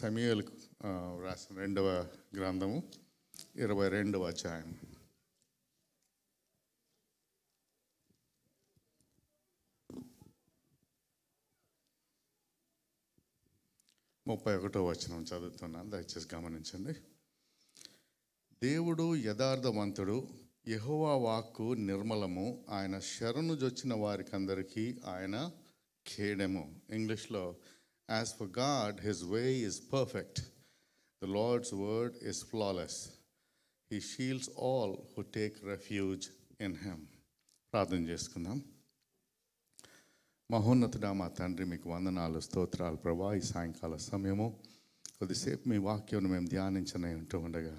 సమూయేలు రాసిన 2వ గ్రంథము 22వ అధ్యాయం. ముప్పై 31వ వచనం చదువుతున్నాను, దయచేసి గమనించండి. దేవుడు యథార్థవంతుడు, యెహోవా వాక్కు నిర్మలము, ఆయన శరణుజొచ్చిన వారికందరికీ ఆయన ఖేడము. ఇంగ్లీష్లో, as for God his way is perfect, the Lord's word is flawless, he shields all who take refuge in him. ప్రార్థన చేసుకుందాం. మహోన్నతుడా మా తండ్రి, మీకు వందనాలు, స్తోత్రాలు ప్రభా. ఈ సాయంకాల సమయము కొద్దిసేపు మీ వాక్యం మేము ధ్యానించనే ఉంటూ ఉండగా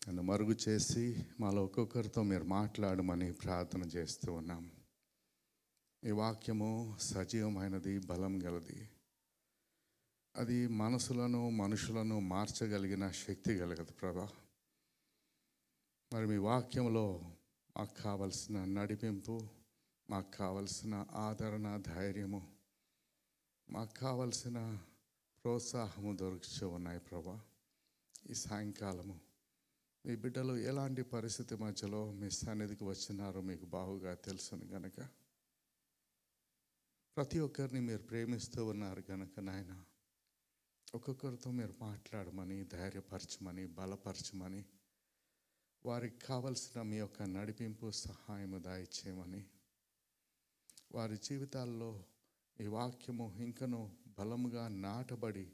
నన్ను మరుగు చేసి మాలో ఒక్కొక్కరితో మీరు మాట్లాడమని ప్రార్థన చేస్తూ ఉన్నాం. ఈ వాక్యము సజీవమైనది, బలం గలది. అది మనసులను, మనుషులను మార్చగలిగిన శక్తి కలగదు ప్రభా. మరి మీ వాక్యంలో మాకు కావలసిన నడిపింపు, మాకు కావలసిన ఆదరణ, ధైర్యము, మాకు కావలసిన ప్రోత్సాహము దొరుకుతూ ఉన్నాయి ప్రభా. ఈ సాయంకాలము మీ బిడ్డలు ఎలాంటి పరిస్థితి మధ్యలో మీ సన్నిధికి వచ్చినారో మీకు బాగుగా తెలుసును గనక, ప్రతి ఒక్కరిని మీరు ప్రేమిస్తూ ఉన్నారు గనక నాయన, ఒక్కొక్కరితో మీరు మాట్లాడమని, ధైర్యపరచమని, బలపరచమని, వారికి కావలసిన మీ యొక్క నడిపింపు, సహాయము దయచేయమని, వారి జీవితాల్లో ఈ వాక్యము ఇంకనూ బలముగా నాటబడి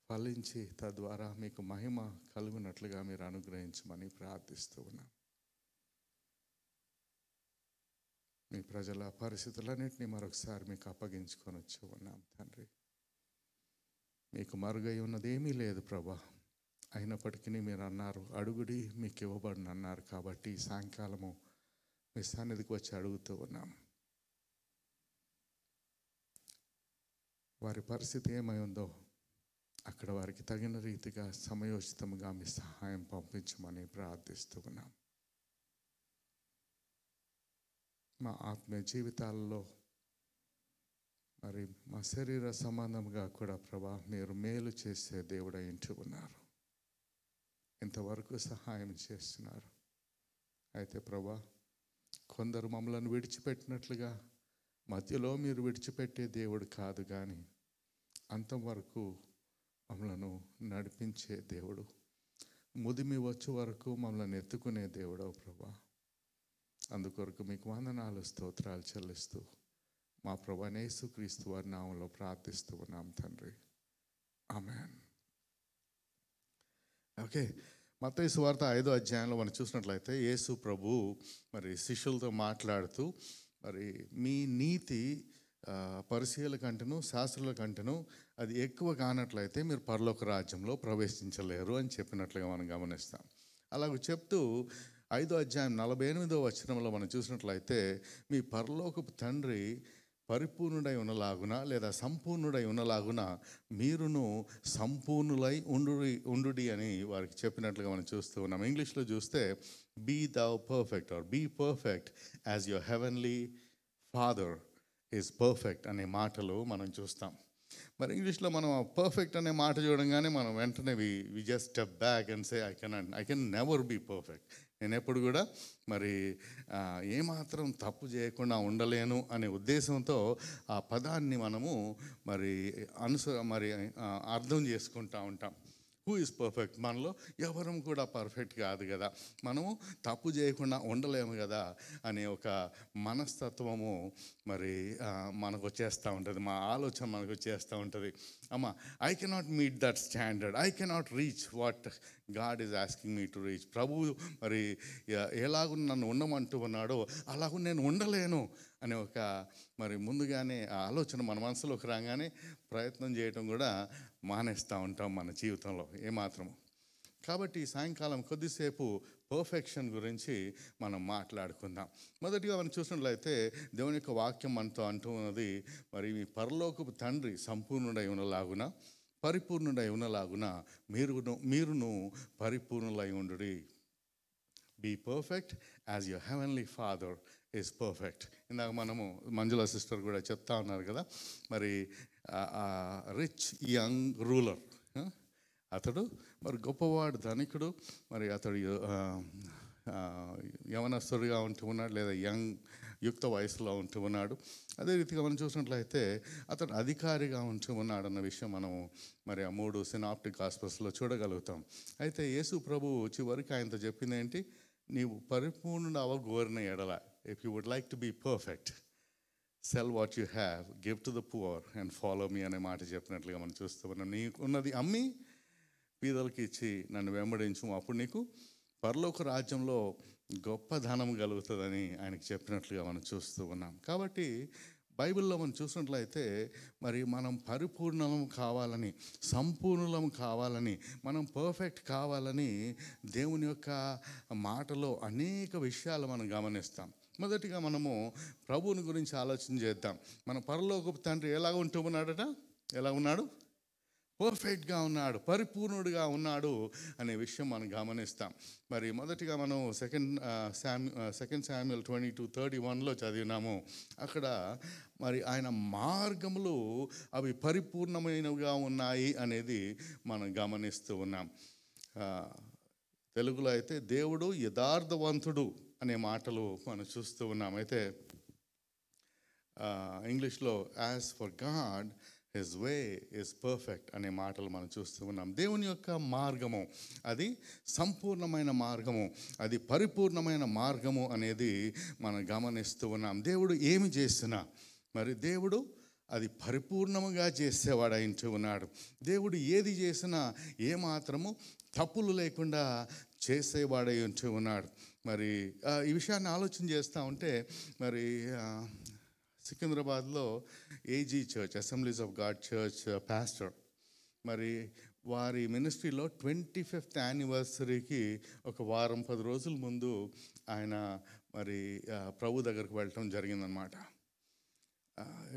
ఫలించి తద్వారా మీకు మహిమ కలుగునట్లుగా మీరు అనుగ్రహించమని ప్రార్థిస్తూ ఉన్నాం. మీ ప్రజల పరిస్థితులన్నింటినీ మరొకసారి మీకు అప్పగించుకొని వచ్చి ఉన్నాం తండ్రి. మీకు మరుగై ఉన్నది ఏమీ లేదు ప్రభా. అయినప్పటికీ మీరు అన్నారు, అడుగుడి మీకు ఇవ్వబడిన అన్నారు. కాబట్టి ఈ సాయంకాలము మీ సన్నిధికి వచ్చి అడుగుతూ ఉన్నాం. వారి పరిస్థితి ఏమై ఉందో అక్కడ వారికి తగిన రీతిగా సమయోచితంగా మీ సహాయం పంపించమని ప్రార్థిస్తూ ఉన్నాం. మా ఆత్మీయ జీవితాల్లో మరి మా శరీర సంబంధంగా కూడా ప్రభా మీరు మేలు చేసే దేవుడై ఉంటూ ఉన్నారు. ఇంతవరకు సహాయం చేస్తున్నారు. అయితే ప్రభా, కొందరు మమ్మల్ని విడిచిపెట్టినట్లుగా మధ్యలో మీరు విడిచిపెట్టే దేవుడు కాదు, కానీ అంతవరకు మమ్మలను నడిపించే దేవుడు, ముదిమి వచ్చే వరకు మమ్మల్ని ఎత్తుకునే దేవుడు ప్రభా. అందుకొరకు మీకు వందనాలు, స్తోత్రాలు చెల్లిస్తూ మా ప్రభు యేసుక్రీస్తు వారి నామములో ప్రార్థిస్తూ ఉన్నాం తండ్రి, ఆమేన్. ఓకే, మత్తయి సువార్త 5వ అధ్యాయంలో మనం చూసినట్లయితే యేసు ప్రభు మరి శిష్యులతో మాట్లాడుతూ, మరి మీ నీతి పరిసయ్యుల కంటేను, శాస్త్రుల కంటేను అది ఎక్కువ కానట్లయితే మీరు పరలోక రాజ్యంలో ప్రవేశించలేరు అని చెప్పినట్లుగా మనం గమనిస్తాం. అలాగ చెప్తూ 5వ అధ్యాయం 48వ వచనంలో మనం చూసినట్లయితే, మీ పరలోకపు తండ్రి పరిపూర్ణుడై ఉన్నలాగున లేదా సంపూర్ణుడై ఉన్నలాగున మీరును సంపూర్ణులై ఉండుడి అని వారికి చెప్పినట్లుగా మనం చూస్తూ ఉన్నాం. ఇంగ్లీష్లో చూస్తే, be thou perfect or be perfect as your heavenly father is perfect అనే మాటలు మనం చూస్తాం. మరి ఇంగ్లీష్లో మనం పర్ఫెక్ట్ అనే మాట చూడంగానే మనం వెంటనే we just step back and say I can never be perfect. నేను ఎప్పుడు కూడా మరి ఏమాత్రం తప్పు చేయకుండా ఉండలేను అనే ఉద్దేశంతో ఆ పదాన్ని మనము మరి అర్థం చేసుకుంటూ ఉంటాం. Who is perfect? మనలో ఎవరం కూడా పర్ఫెక్ట్ కాదు కదా, మనము తప్పు చేయకుండా ఉండలేము కదా అనే ఒక మనస్తత్వము మరి మనకు వచ్చేస్తూ ఉంటుంది, మా ఆలోచన మనకు వచ్చేస్తూ ఉంటుంది. అమ్మ, I cannot meet that standard, I cannot reach what God is asking me to reach. ప్రభువు మరి ఎలాగూ నన్ను ఉండమంటూ ఉన్నాడో అలాగూ నేను ఉండలేను అనే ఒక మరి ముందుగానే ఆ ఆలోచన మన మనసులోకి రాగానే ప్రయత్నం చేయటం కూడా మానేస్తూ ఉంటాం మన జీవితంలో ఏమాత్రము. కాబట్టి సాయంకాలం కొద్దిసేపు పర్ఫెక్షన్ గురించి మనం మాట్లాడుకుందాం. మొదటిగా మనం చూసినట్లయితే దేవుని యొక్క వాక్యం మనతో అంటూ ఉన్నది, మరి మీ పరలోకపు తండ్రి సంపూర్ణుడై ఉన్నలాగున, పరిపూర్ణుడై ఉన్నలాగున మీరును పరిపూర్ణులై ఉండుడి. Be perfect as your heavenly father is perfect. ఇందాక మనము మంజుల సిస్టర్ కూడా చెప్తా ఉన్నారు కదా, మరి రిచ్ యంగ్ రూలర్. అతడు మరి గొప్పవాడు, ధనికుడు. మరి అతడు యవనస్తుడిగా ఉంటూ ఉన్నాడు, లేదా యుక్త వయసులో ఉంటూ ఉన్నాడు. అదే రీతిగా మనం చూసినట్లయితే అతడు అధికారిగా ఉంటూ ఉన్నాడు అన్న విషయం మనం మరి ఆ 3 సినాప్టిక్ గాస్పెల్స్లో చూడగలుగుతాం. అయితే యేసు ప్రభు చివరికి ఆయనతో చెప్పింది ఏంటి? నీవు పరిపూర్ణుడు అవ్వగోరిన ఎడల, if you would like to be perfect, sell what you have, give to the poor and follow me అనే మాట చెప్పినట్లుగా మనం చూస్తూ ఉన్నాం. నీకు ఉన్నది అమ్మి పేదలకు ఇచ్చి నన్ను వెంబడించు, అప్పుడు నీకు పరలోక రాజ్యంలో గొప్ప ధనం కలుగుతుందని ఆయనకు చెప్పినట్లుగా మనం చూస్తూ ఉన్నాం. కాబట్టి బైబిల్లో మనం చూసినట్లయితే మరి మనం పరిపూర్ణం కావాలని, సంపూర్ణం కావాలని, మనం పర్ఫెక్ట్ కావాలని దేవుని యొక్క మాటలో అనేక విషయాలు మనం గమనిస్తాం. మొదటిగా మనము ప్రభువుని గురించి ఆలోచన చేద్దాం. మన పరలోకపు తండ్రి ఎలాగ ఉంటూ ఉన్నాడట? ఎలా ఉన్నాడు? పర్ఫెక్ట్గా ఉన్నాడు, పరిపూర్ణుడిగా ఉన్నాడు అనే విషయం మనం గమనిస్తాం. మరి మొదటిగా మనం సెకండ్ శామ్యూయల్ 22:31 చదివినాము. అక్కడ మరి ఆయన మార్గములు అవి పరిపూర్ణమైనవిగా ఉన్నాయి అనేది మనం గమనిస్తూ ఉన్నాం. తెలుగులో అయితే దేవుడు యథార్థవంతుడు అనే మాటలు మనం చూస్తూ ఉన్నాం. అయితే ఇంగ్లీష్లో as for God his way is perfect అనే మాటలు మనం చూస్తూ ఉన్నాం. దేవుని యొక్క మార్గము అది సంపూర్ణమైన మార్గము, అది పరిపూర్ణమైన మార్గము అనేది మనం గమనిస్తూ ఉన్నాం. దేవుడు ఏమి చేసినా మరి దేవుడు అది పరిపూర్ణముగా చేసేవాడు అయింటూ ఉన్నాడు. దేవుడు ఏది చేసినా ఏమాత్రము తప్పులు లేకుండా చేసేవాడై ఉంటూ ఉన్నాడు. మరి ఈ విషయాన్ని ఆలోచన చేస్తూ ఉంటే మరి సికింద్రాబాద్లో AG church, Assemblies of God church pastor, మరి వారి మినిస్ట్రీలో 25th యానివర్సరీకి ఒక వారం 10 రోజుల ముందు ఆయన మరి ప్రభు దగ్గరకు వెళ్ళటం జరిగిందనమాట.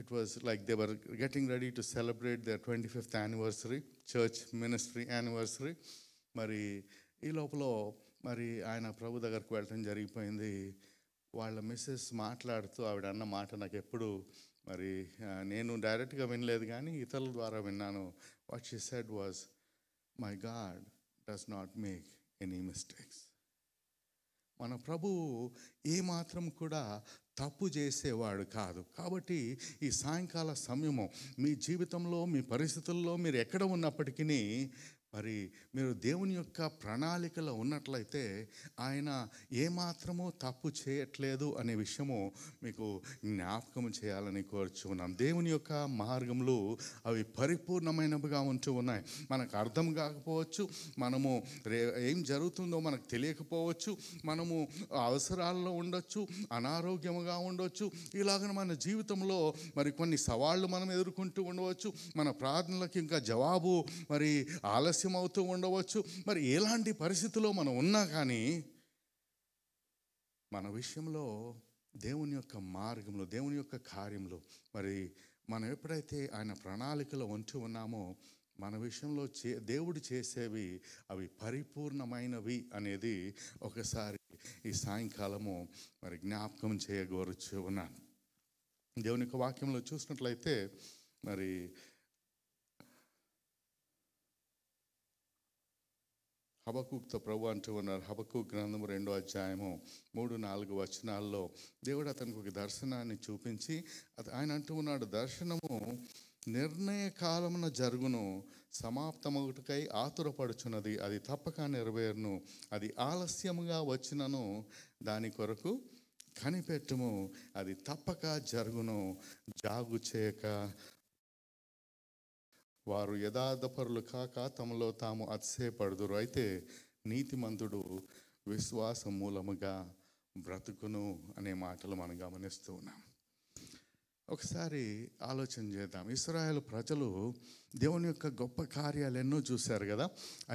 It was like they were getting ready to celebrate their 25th anniversary, church ministry anniversary. మరి ఈ లోపల మరి ఆయన ప్రభు దగ్గరకు వెళ్ళటం జరిగిపోయింది. వాళ్ళ మిస్సెస్ మాట్లాడుతూ ఆవిడ అన్న మాట నాకు ఎప్పుడు మరి నేను డైరెక్ట్గా వినలేదు కానీ ఇతరుల ద్వారా విన్నాను. What she said was, my God does not make any mistakes. మన ప్రభువు ఏమాత్రం కూడా తప్పు చేసేవాడు కాదు. కాబట్టి ఈ సాయంకాల సమయము మీ జీవితంలో, మీ పరిస్థితుల్లో మీరు ఎక్కడ ఉన్నప్పటికీ మరి మీరు దేవుని యొక్క ప్రణాళికలో ఉన్నట్లయితే ఆయన ఏమాత్రమూ తప్పు చేయట్లేదు అనే విషయము మీకు జ్ఞాపకం చేయాలని కోరుచున్నాం. దేవుని యొక్క మార్గములు అవి పరిపూర్ణమైనవిగా ఉంటూ ఉన్నాయి. మనకు అర్థం కాకపోవచ్చు, మనము ఏం జరుగుతుందో మనకు తెలియకపోవచ్చు, మనము అవసరాల్లో ఉండొచ్చు, అనారోగ్యముగా ఉండొచ్చు. ఇలాగ మన జీవితంలో మరి కొన్ని సవాళ్ళు మనం ఎదుర్కొంటూ ఉండవచ్చు. మన ప్రార్థనలకు ఇంకా జవాబు మరి ఆలస్యం అవుతూ ఉండవచ్చు. మరి ఎలాంటి పరిస్థితిలో మనం ఉన్నా కానీ మన విషయంలో దేవుని యొక్క మార్గంలో, దేవుని యొక్క కార్యంలో మరి మనం ఎప్పుడైతే ఆయన ప్రణాళికలో ఉంటూ ఉన్నామో మన విషయంలో దేవుడు చేసేవి అవి పరిపూర్ణమైనవి అనేది ఒకసారి ఈ సాయంకాలము మరి జ్ఞాపకం చేయగోరుచు ఉన్నాను. దేవుని యొక్క వాక్యంలో చూసినట్లయితే మరి హబక్కూకుతో ప్రభు అంటూ ఉన్నారు. హబక్కూకు గ్రంథము 2వ అధ్యాయము 3-4 వచనాల్లో దేవుడు అతనికి ఒక దర్శనాన్ని చూపించి ఆయన అంటూ ఉన్నాడు, దర్శనము నిర్ణయ కాలమున జరుగును, సమాప్తమగుటకై ఆతురపడుచున్నది, అది తప్పక నెరవేరును, అది ఆలస్యముగా వచ్చినను దాని కొరకు కనిపెట్టుము, అది తప్పక జరుగును, జాగు చేయక. వారు యథార్థపరులు కాక తమలో తాము అతిశయపడుదురు, అయితే నీతిమంతుడు విశ్వాసం మూలముగా బ్రతుకును అనే మాటలు మనం గమనిస్తూ ఉన్నాం. ఒకసారి ఆలోచన చేద్దాం. ఇశ్రాయేలు ప్రజలు దేవుని యొక్క గొప్ప కార్యాలు ఎన్నో చూశారు కదా.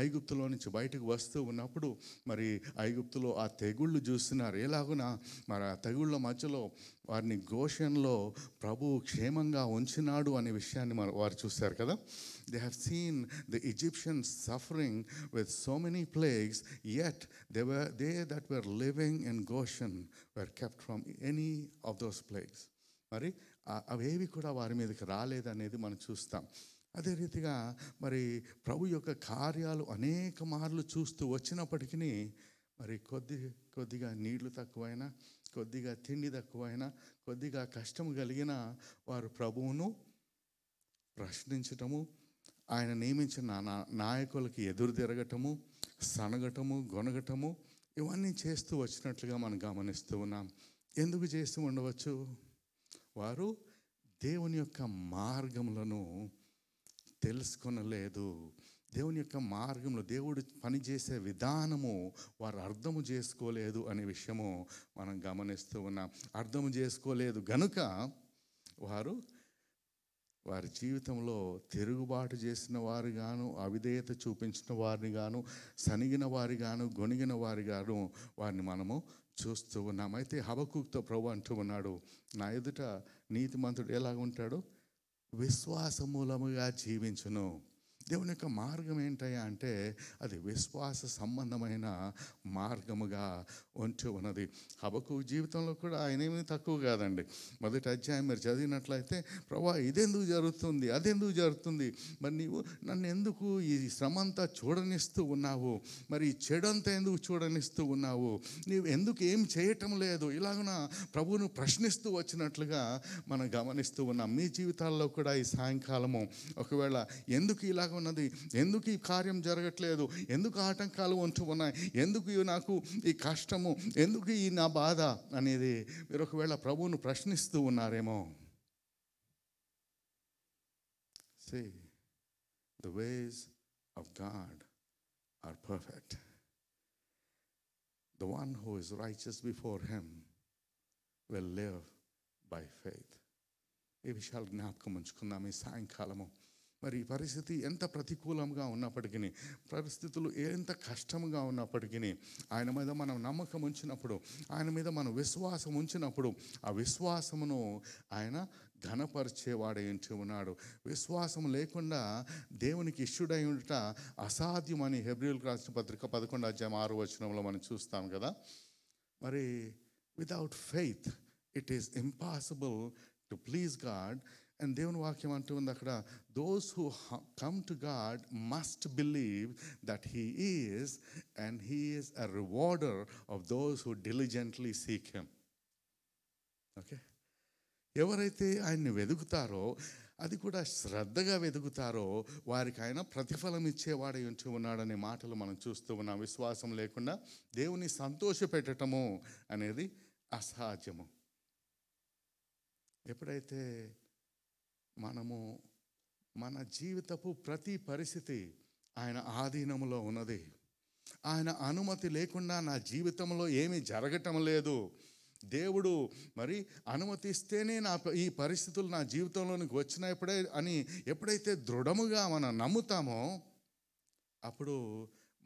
ఐగుప్తులో నుంచి బయటకు వస్తూ ఉన్నప్పుడు మరి ఐగుప్తులో ఆ తెగుళ్ళు చూస్తున్నారు. ఎలాగునా మరి ఆ తెగుళ్ళ మధ్యలో వారిని గోషెన్లో ప్రభువు క్షేమంగా ఉంచినాడు అనే విషయాన్ని వారు చూశారు కదా. They have seen the Egyptians suffering with so many plagues, yet they that were living in Gaussian were kept from any of those plagues. మరి అవేవి కూడా వారి మీదకి రాలేదనేది మనం చూస్తాం. అదే రీతిగా మరి ప్రభు యొక్క కార్యాలు అనేక మార్లు చూస్తూ వచ్చినప్పటికీ మరి కొద్దిగా నీళ్లు తక్కువైనా, కొద్దిగా తిండి తక్కువైనా, కొద్దిగా కష్టం కలిగిన వారు ప్రభువును ప్రశ్నించటము, ఆయన నియమించిన నాయకులకి ఎదురు తిరగటము, సనగటము, గొనగటము, ఇవన్నీ చేస్తూ వచ్చినట్లుగా మనం గమనిస్తూ ఉన్నాం. ఎందుకు చేస్తూ ఉండవచ్చు? వారు దేవుని యొక్క మార్గములను తెలుసుకొనలేదు. దేవుని యొక్క మార్గంలో దేవుడు పనిచేసే విధానము వారు అర్థము చేసుకోలేదు అనే విషయము మనం గమనిస్తూ ఉన్నాం. అర్థము చేసుకోలేదు గనుక వారి జీవితంలో తిరుగుబాటు చేసిన వారు గాను, అవిధేయత చూపించిన వారిని గాను, సనిగిన వారి గాను, గొనిగిన వారి గాను వారిని మనము చూస్తూ ఉన్నాం. అయితే హబక్కూకుతో ప్రభు అంటూ ఉన్నాడు, నా ఎదుట నీతిమంతుడు ఎలాగ ఉంటాడు? విశ్వాస మూలముగా జీవించును. దేవుని యొక్క మార్గం ఏంటయ్యా అంటే అది విశ్వాస సంబంధమైన మార్గముగా ఉంటూ ఉన్నది. హబక్కూకు జీవితంలో కూడా ఆయన ఏమీ తక్కువ కాదండి. మొదటి అధ్యాయం మీరు చదివినట్లయితే, ప్రభువా ఇదెందుకు జరుగుతుంది, అదెందుకు జరుగుతుంది, మరి నీవు నన్ను ఎందుకు ఈ శ్రమంతా చూడనిస్తూ ఉన్నావు, మరి ఈ చెడంతా ఎందుకు చూడనిస్తూ ఉన్నావు, నీవు ఎందుకు ఏం చేయటం లేదు, ఇలాగున ప్రభువును ప్రశ్నిస్తూ వచ్చినట్లుగా మనం గమనిస్తూ ఉన్నాం. మీ జీవితాల్లో కూడా ఈ సాయంకాలము ఒకవేళ ఎందుకు ఇలాగ ఉన్నది, ఎందుకు ఈ కార్యం జరగట్లేదు, ఎందుకు ఆటంకాలు ఉంటూ ఉన్నాయి, ఎందుకు నాకు ఈ కష్టము, ఎందుకు ఈ నా బాధ అనేది మీరు ఒకవేళ ప్రభువును ప్రశ్నిస్తూ ఉన్నారేమో. See, the ways of God are perfect. The one who is righteous before him will live by faith. ఈ విషయాలు జ్ఞాపకం ఉంచుకుందాం ఈ సాయంకాలము. మరి ఈ పరిస్థితి ఎంత ప్రతికూలంగా ఉన్నప్పటికీ, పరిస్థితులు ఎంత కష్టంగా ఉన్నప్పటికీ, ఆయన మీద మనం నమ్మకం ఉంచినప్పుడు, ఆయన మీద మనం విశ్వాసం ఉంచినప్పుడు, ఆ విశ్వాసమును ఆయన ఘనపరిచేవాడే ఉంటూ ఉన్నాడు. విశ్వాసం లేకుండా దేవునికి ఇష్టుడై ఉండుట అసాధ్యమని హెబ్రీయులకు రాసిన పత్రిక 11:6 మనం చూస్తాం కదా. మరి without faith it is impossible to please God. And దేవుని వాక్యం అంటూ ఉంది అక్కడ, those who come to God must believe that he is and he is a rewarder of those who diligently seek him. Okay, ఎవరైతే ఆయన్ని వెతుకుతారో, అది కూడా శ్రద్ధగా వెతుకుతారో, వారికి ఆయన ప్రతిఫలం ఇచ్చేవాడై ఉంటూ ఉన్నాడనే మాటలు మనం చూస్తూ ఉన్నాం. విశ్వాసం లేకుండా దేవుని సంతోషపెట్టడము అనేది అసాధ్యము. ఎప్పుడైతే మనము మన జీవితపు ప్రతి పరిస్థితి ఆయన ఆధీనంలో ఉన్నది, ఆయన అనుమతి లేకుండా నా జీవితంలో ఏమీ జరగటం లేదు, దేవుడు మరి అనుమతిస్తేనే ఈ పరిస్థితులు నా జీవితంలోనికి వచ్చినప్పుడే అని ఎప్పుడైతే దృఢముగా మనం నమ్ముతామో, అప్పుడు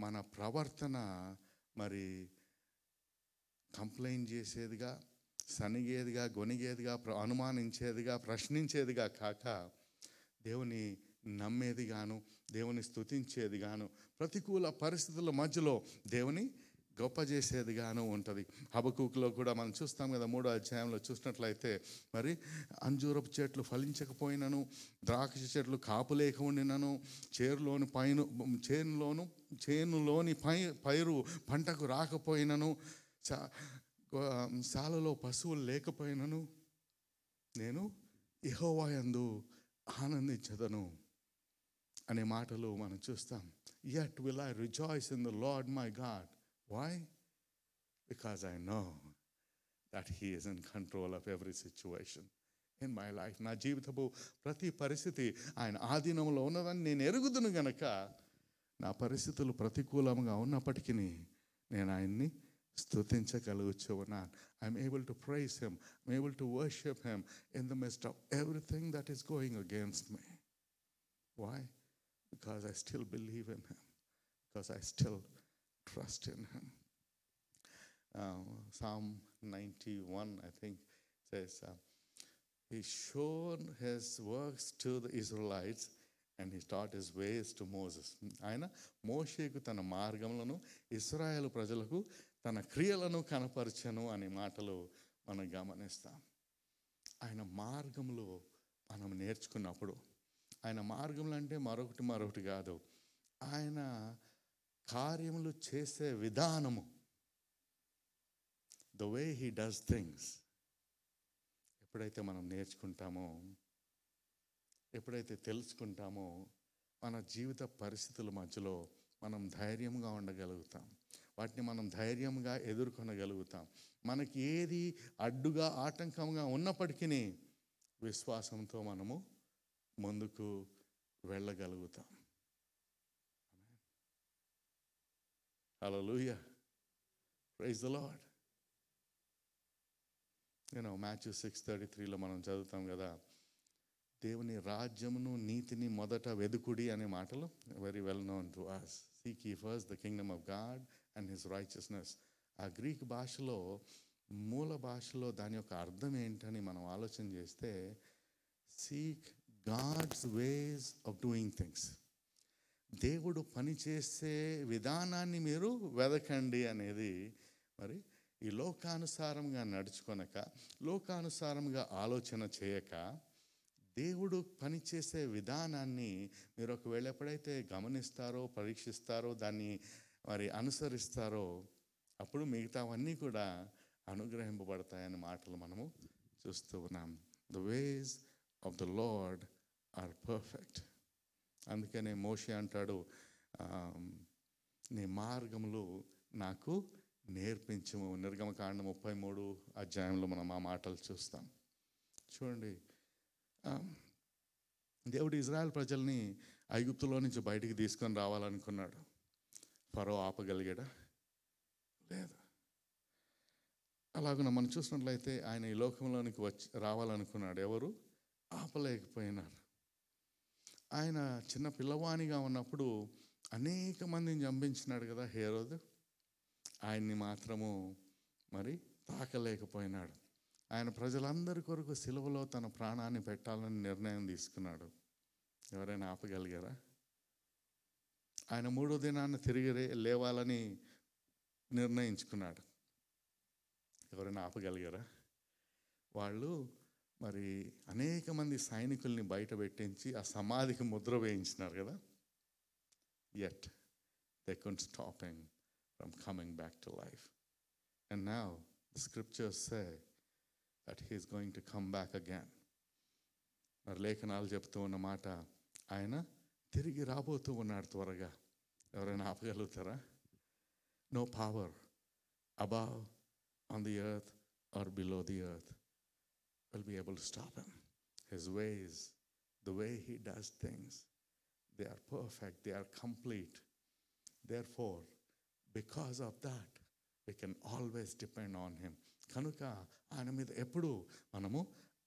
మన ప్రవర్తన మరి కంప్లైంట్ చేసేదిగా, సనిగేదిగా, గొనిగేదిగా, అనుమానించేదిగా, ప్రశ్నించేదిగా కాక దేవుని నమ్మేదిగాను, దేవుని స్తుతించేదిగాను, ప్రతికూల పరిస్థితుల మధ్యలో దేవుని గొప్ప చేసేదిగాను ఉంటుంది. హబక్కూకులో కూడా మనం చూస్తాం కదా, 3వ అధ్యాయంలో చూసినట్లయితే, మరి అంజూరపు చెట్లు ఫలించకపోయినను, ద్రాక్ష చెట్లు కాపు లేక ఉండినను, చేనులోని పైరు పంటకు రాకపోయినను, శాలలో పశువులు లేకపోయినను, నేను యెహోవా యందు ఆనందించదను అనే మాటలు మనం చూస్తాం. Yet will I rejoice in the Lord my God. Why? Because I know that He is in control of every situation in my life. నా జీవితపు ప్రతి పరిస్థితి ఆయన ఆధీనంలో ఉన్నదని నేను ఎరుగుదును గనక, నా పరిస్థితులు ప్రతికూలంగా ఉన్నప్పటికీ నేను ఆయన్ని స్తుతించగలుగుతూ ఉన్నాను. I'm able to praise Him. I'm able to worship Him in the midst of everything that is going against me. Why? Because I still believe in Him. Because I still trust in Him. Psalm 91, I think, says, He's shown His works to the Israelites and He taught His ways to Moses. ఆయన మోషేకు తన మార్గములను, ఇశ్రాయేలు ప్రజలకు తన క్రియలను కనపరచను అనే మాటలు మనం గమనిస్తాం. ఆయన మార్గంలో మనం నేర్చుకున్నప్పుడు, ఆయన మార్గంలో అంటే మరొకటి కాదు, ఆయన కార్యములు చేసే విధానము, the way he does things ఎప్పుడైతే మనం నేర్చుకుంటామో, ఎప్పుడైతే తెలుసుకుంటామో, మన జీవిత పరిస్థితుల మధ్యలో మనం ధైర్యంగా ఉండగలుగుతాం, వాటిని మనం ధైర్యంగా ఎదుర్కొనగలుగుతాం. మనకి ఏది అడ్డుగా ఆటంకంగా ఉన్నప్పటికీ విశ్వాసంతో మనము ముందుకు వెళ్ళగలుగుతాం. హల్లెలూయా, ప్రైజ్ ద లార్డ్. Matthew 6:33లో మనం చదువుతాం కదా, దేవుని రాజ్యమును నీతిని మొదట వెదుకుడి అనే మాటలు very well known to us. Seek ye first the kingdom of God and his righteousness. ఆ గ్రీక్ భాషలో, మూల భాషలో దాని యొక్క అర్థం ఏంటని మనం ఆలోచన చేస్తే, seek God's ways of doing things. దేవుడు పనిచేసే విధానాన్ని మీరు వెదకండి అనేది. మరి ఈ లోకానుసారంగా నడుచుకొనక, లోకానుసారంగా ఆలోచన చేయక, దేవుడు పనిచేసే విధానాన్ని మీరు ఒకవేళ ఎప్పుడైతే గమనిస్తారో, పరీక్షిస్తారో, దాన్ని మరి అనుసరిస్తారో, అప్పుడు మిగతావన్నీ కూడా అనుగ్రహింపబడతాయని మాటలు మనము చూస్తూ ఉన్నాం. The ways of the Lord are perfect. అందుకనే మోషే అంటాడు, నీ మార్గములు నాకు నేర్పించము. నిర్గమకాండం 33 మనం ఆ మాటలు చూస్తాం. చూడండి, దేవుడు ఇజ్రాయెల్ ప్రజల్ని ఐగుప్తులో నుంచి బయటికి తీసుకొని రావాలనుకున్నాడు. ఫరో ఆపగలిగాడా? లేదు. అలాగ మనం చూసినట్లయితే ఆయన ఈ లోకంలోనికి రావాలనుకున్నాడు. ఎవరు ఆపలేకపోయినారు. ఆయన చిన్న పిల్లవానిగా ఉన్నప్పుడు అనేక మందిని చంపించినాడు కదా హేరోదు. ఆయన్ని మాత్రము మరి తాకలేకపోయినాడు. ఆయన ప్రజలందరి కొరకు సిలువలో తన ప్రాణాన్ని పెట్టాలని నిర్ణయం తీసుకున్నాడు. ఎవరైనా ఆపగలిగారా? ఆయన 3వ దినాన్ని తిరిగి లేవాలని నిర్ణయించుకున్నాడు. ఎవరైనా ఆపగలిగారా? వాళ్ళు మరి అనేక మంది సైనికుల్ని బయట పెట్టించి ఆ సమాధికి ముద్ర వేయించినారు కదా. Yet they couldn't stop him from coming back to life. And now the scriptures say that he is going to come back again. మరి లేఖనాలు చెప్తూ ఉన్న మాట, ఆయన తిరిగి రాబోతూ ఉన్నాడు త్వరగా. ఎవరైనా ఆపగలుగుతారా? No power above, on the earth or below the earth will be able to stop him. His ways, the way he does things, they are perfect, they are complete. Therefore, because of that, we can always depend on him. కనుక ఆయన మీద ఎప్పుడు మనము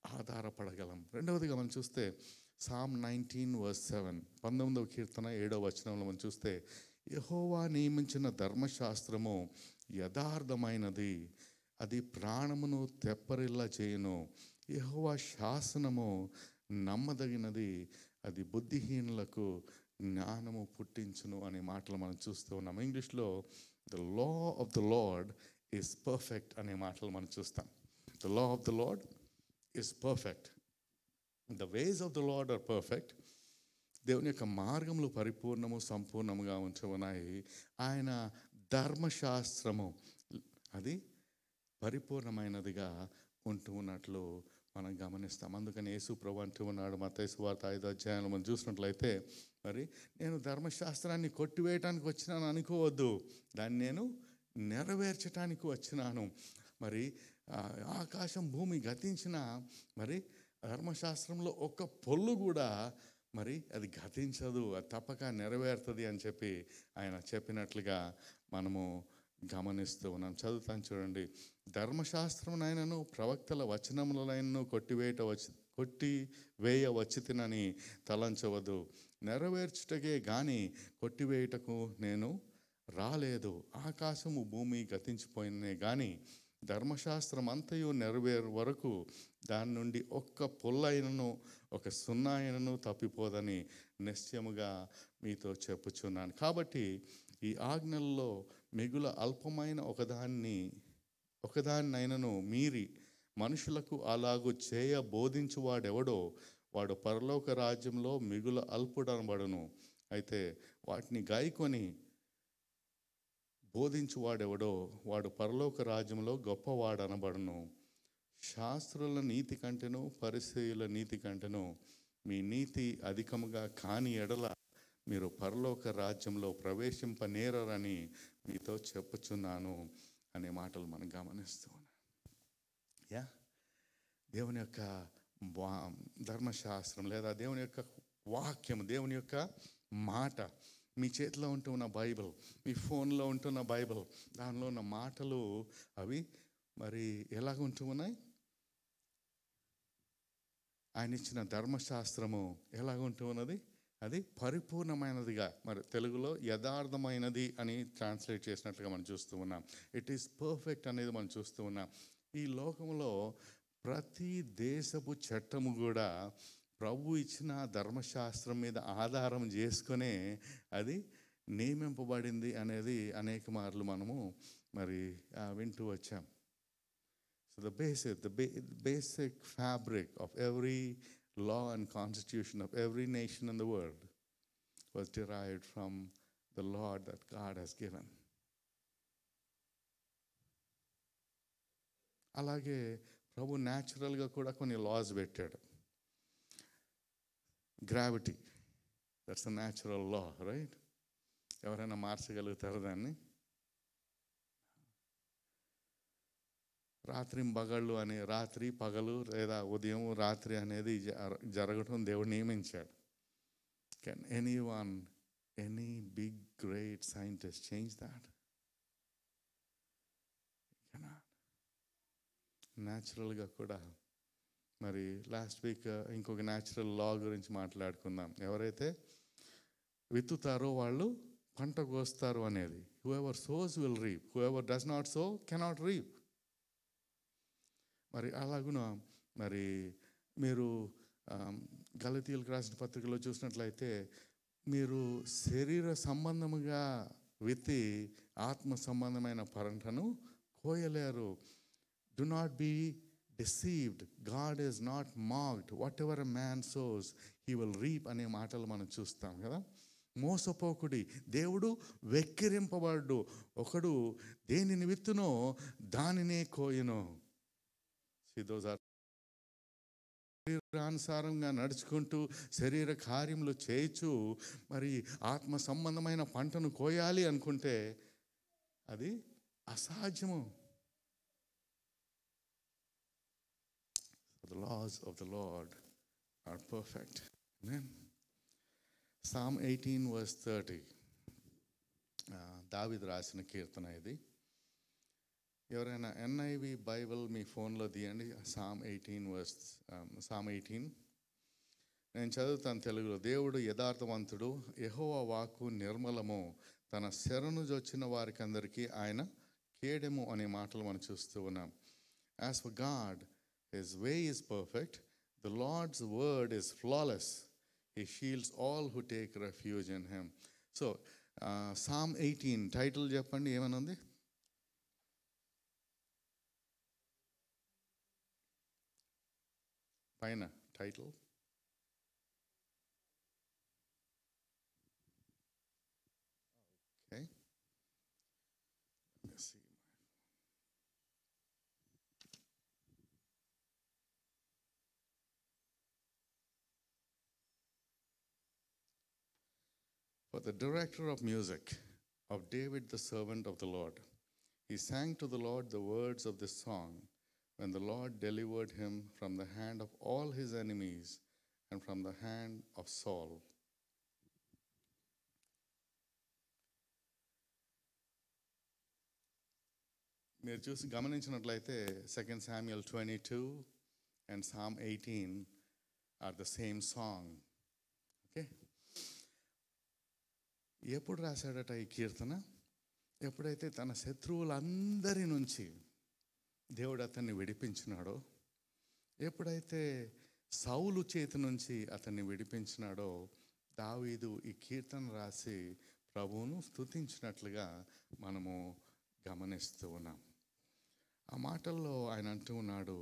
ఆధారపడగలం. రెండవదిగా మనం చూస్తే Psalm 19:7, 19వ కీర్తన 7వ వచనంలో మనం చూస్తే, యెహోవా నియమించిన ధర్మశాస్త్రము యథార్థమైనది, అది ప్రాణమును తెప్పరిల్ల చేయును. యెహోవా శాసనము నమ్మదగినది, అది బుద్ధిహీనులకు జ్ఞానము పుట్టించును అనే మాటలు మనం చూస్తూ ఉన్నాం. ఇంగ్లీష్లో the law of the Lord is perfect అనే మాటలు మనం చూస్తాం. The law of the Lord is perfect. The ways of the Lord are perfect. దేవుని యొక్క మార్గములు పరిపూర్ణము, సంపూర్ణముగా ఉంచబడినాయి. ఆయన ధర్మశాస్త్రము అది పరిపూర్ణమైనదిగా ఉంటూ ఉన్నట్లు మనం గమనిస్తాం. అందుకని యేసు ప్రభు అంటూ ఉన్నాడు, మత్తయి సువార్త 5వ అధ్యాయంలో మనం చూసినట్లయితే, మరి నేను ధర్మశాస్త్రాన్ని కొట్టివేయటానికి వచ్చినాను అనుకోవద్దు, దాన్ని నేను నెరవేర్చడానికి వచ్చినాను. మరి ఆకాశం భూమి గతించిన మరి ధర్మశాస్త్రంలో ఒక్క పొల్లు కూడా మరి అది గతించదు, అది తప్పక నెరవేరుతుంది అని చెప్పి ఆయన చెప్పినట్లుగా మనము గమనిస్తూ ఉన్నాం. చదువుతాను చూడండి. ధర్మశాస్త్రమునైనను ప్రవక్తల వచనములైనను కొట్టివేయవచ్చి తినని తలంచవద్దు, నెరవేర్చుటకే గాని కొట్టివేయుటకు నేను రాలేదు. ఆకాశము భూమి గతించిపోయినే కానీ ధర్మశాస్త్రం అంతయు నెరవేరు వరకు దాని నుండి ఒక్క పొల్లైనను ఒక సున్నాయినను తప్పిపోదని నిశ్చయముగా మీతో చెప్పుచున్నాను. కాబట్టి ఈ ఆజ్ఞల్లో మిగుల అల్పమైన ఒకదాన్నైనను మీరి మనుషులకు అలాగు చేయ బోధించువాడెవడో వాడు పరలోక రాజ్యంలో మిగుల అల్పుడనబడును. అయితే వాటిని గాయకొని బోధించువాడెవడో వాడు పరలోక రాజ్యంలో గొప్పవాడనబడును. శాస్త్రుల నీతి కంటేను పరిసయ్యుల నీతి కంటేను మీ నీతి అధికముగా కాని ఎడల మీరు పరలోక రాజ్యంలో ప్రవేశింపనేరని మీతో చెప్పుచున్నాను అనే మాటలు మనం గమనిస్తూ ఉన్నాం. దేవుని యొక్క ధర్మశాస్త్రం లేదా దేవుని యొక్క వాక్యం, దేవుని యొక్క మాట మీ చేతిలో ఉంటున్న బైబిల్, మీ ఫోన్లో ఉంటున్న బైబిల్, దానిలో ఉన్న మాటలు అవి మరి ఎలాగ ఉంటూ ఉన్నాయి? ఆయన ఇచ్చిన ధర్మశాస్త్రము ఎలాగ ఉంటూ ఉన్నది? అది పరిపూర్ణమైనదిగా, మరి తెలుగులో యథార్థమైనది అని ట్రాన్స్లేట్ చేసినట్లుగా మనం చూస్తూ ఉన్నాం. ఇట్ ఈస్ పర్ఫెక్ట్ అనేది మనం చూస్తూ ఉన్నాం. ఈ లోకంలో ప్రతి దేశపు చట్టము కూడా ప్రభు ఇచ్చిన ధర్మశాస్త్రం మీద ఆధారం చేసుకునే అది నియమింపబడింది అనేది అనేక మార్లు మనము మరి వింటూ వచ్చాం. So the basic fabric of every law and constitution of every nation in the world was derived from the law that God has given. అలాగే ప్రభు న్యాచురల్గా కూడా కొన్ని లాస్ పెట్టాడు. Gravity, that's a natural law, right? ఎవరైనా మార్చగలుగుతారు దాన్ని? రాత్రింబగళ్ళు అని, రాత్రి పగలు లేదా ఉదయం రాత్రి అనేది జరగటం దేవుడు నియమించాడు. Can anyone, any big great scientist change that? న్యాచురల్గా కూడా మరి లాస్ట్ వీక్ ఇంకొక న్యాచురల్ లా గురించి మాట్లాడుకుందాం. ఎవరైతే విత్తుతారో వాళ్ళు పంట కోస్తారు అనేది. Whoever sows will reap, whoever does not sow cannot reap. మరి అలాగున మరి మీరు గలతీయులకు రాసిన పత్రికలో చూసినట్లయితే మీరు శరీర సంబంధముగా విత్తి ఆత్మ సంబంధమైన పంటను కోయలేరు. Do not be deceived. God is not mocked. Whatever a man sows, he will reap అనే మాటలు మనం చూస్తాం కదా. మోసపోకుడి, దేవుడు వెక్కిరింపబడ్డు. ఒకడు దేనిని విత్తునో దానినే కోయును. శరీరానుసారంగా నడుచుకుంటూ శరీర కార్యములు చేయొచ్చు, మరి ఆత్మ సంబంధమైన పంటను కోయాలి అనుకుంటే అది అసాధ్యము. The laws of the Lord are perfect. Amen. Psalm 18 verse 30. దావీదు రాసిన కీర్తన ఇది. ఎవరైనా NIV బైబిల్ మీ ఫోన్లో తీయండి. Psalm 18. నేను చదువుతాను తెలుగులో. దేవుడు యథార్థవంతుడు, యెహోవా వాక్కు నిర్మలము, తన శరణు జొచ్చిన వారికి అందరికీ ఆయన కేడెము అనే మాటలు మనం చూస్తూ ఉన్నాం. As for God, His way is perfect. The Lord's word is flawless. He shields all who take refuge in Him. So, Psalm 18, title చెప్పండి, ఏమని ఉంది? పైన title. Okay. Let me see. For the director of music, of David the servant of the Lord, he sang to the Lord the words of this song when the Lord delivered him from the hand of all his enemies and from the hand of Saul. మీరు చూసి గమనించినట్లయితే 2 Samuel 22 and Psalm 18 are the same song. Okay? ఎప్పుడు రాశాడట ఈ కీర్తన? ఎప్పుడైతే తన శత్రువులందరి నుంచి దేవుడు అతన్ని విడిపించినాడో, ఎప్పుడైతే సౌలు చేతి నుంచి అతన్ని విడిపించినాడో, దావీదు ఈ కీర్తన రాసి ప్రభువును స్తుతించినట్లుగా మనము గమనిస్తూ ఉన్నాం. ఆ మాటల్లో ఆయన అంటూ ఉన్నాడు,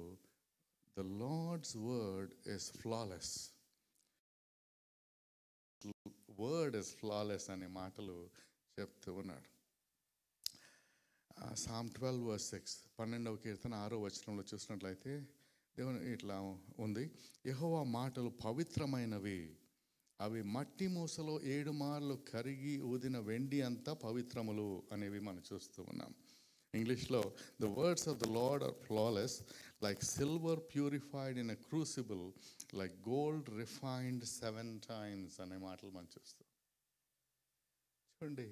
the Lord's word is flawless. Word is flawless అనే మాటలు చెప్తూ ఉన్నాడు. Psalm 12:6, 12వ కీర్తన 6వ వచనంలో చూసినట్లయితే దేవుని ఇట్లా ఉంది, యెహోవా మాటలు పవిత్రమైనవి, అవి మట్టి మూసలో 7 మార్లు కరిగి ఊదిన వెండి అంతా పవిత్రములు అనేవి మనం చూస్తూ ఉన్నాం. ఇంగ్లీష్లో the words of the Lord are flawless like silver purified in a crucible, like gold refined 7 times అనే మాటలు మనం చూస్తాం. చూడండి,